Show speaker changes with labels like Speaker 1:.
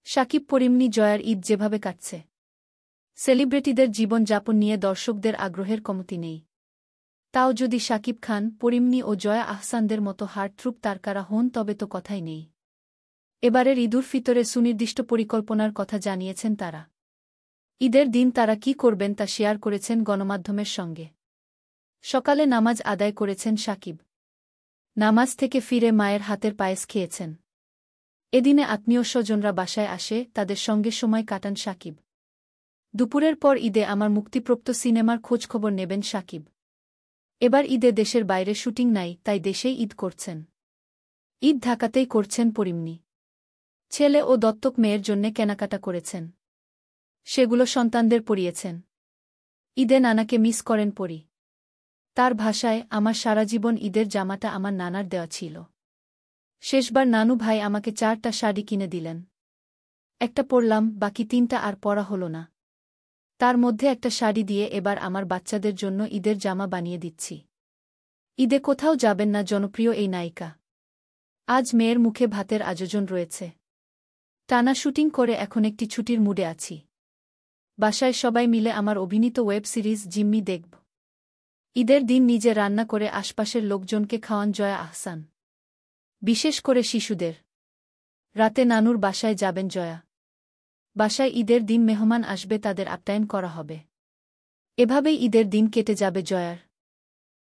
Speaker 1: শাকিব পরিমনি জয়ার ঈদ যেভাবে কাটছে, সেলিব্রিটিদের জীবনযাপন নিয়ে দর্শকদের আগ্রহের কমতি নেই। তাও যদি শাকিব খান, পরিমনি ও জয়া আহসানদের মতো হার্টথ্রুব তারকারা হন তবে তো কথাই নেই। এবারের ঈদুল ফিতরে সুনির্দিষ্ট পরিকল্পনার কথা জানিয়েছেন তারা। ঈদের দিন তারা কী করবেন তা শেয়ার করেছেন গণমাধ্যমের সঙ্গে। সকালে নামাজ আদায় করেছেন শাকিব। নামাজ থেকে ফিরে মায়ের হাতের পায়েস খেয়েছেন। এদিনে আত্মীয় স্বজনরা বাসায় আসে, তাদের সঙ্গে সময় কাটান শাকিব। দুপুরের পর ঈদে আমার মুক্তিপ্রাপ্ত সিনেমার খোঁজখবর নেবেন শাকিব। এবার ঈদে দেশের বাইরে শুটিং নাই, তাই দেশেই ঈদ করছেন। ঈদ ঢাকাতেই করছেন পরিমনি। ছেলে ও দত্তক মেয়ের জন্যে কেনাকাটা করেছেন। সেগুলো সন্তানদের পরিয়েছেন। ঈদে নানাকে মিস করেন পরি। তার ভাষায়, আমার সারা জীবন ঈদের জামাটা আমার নানার দেওয়া ছিল। শেষবার নানু ভাই আমাকে 4টা শাড়ি কিনে দিলেন। একটা পরলাম, বাকি 3টা আর পরা হলো না। তার মধ্যে একটা শাড়ি দিয়ে এবার আমার বাচ্চাদের জন্য ঈদের জামা বানিয়ে দিচ্ছি। ঈদে কোথাও যাবেন না জনপ্রিয় এই নায়িকা। আজ মেয়ের মুখে ভাতের আয়োজন রয়েছে। টানা শুটিং করে এখন একটি ছুটির মুডে আছি। বাসায় সবাই মিলে আমার অভিনীত ওয়েব সিরিজ জিম্মি দেখব। ঈদের দিন নিজে রান্না করে আশপাশের লোকজনকে খাওয়ান জয়া আহসান, বিশেষ করে শিশুদের। রাতে নানুর বাসায় যাবেন জয়া। বাসায় ঈদের দিন মেহমান আসবে, তাদের আপ্যায়ন করা হবে। এভাবেই ঈদের দিন কেটে যাবে জয়ার।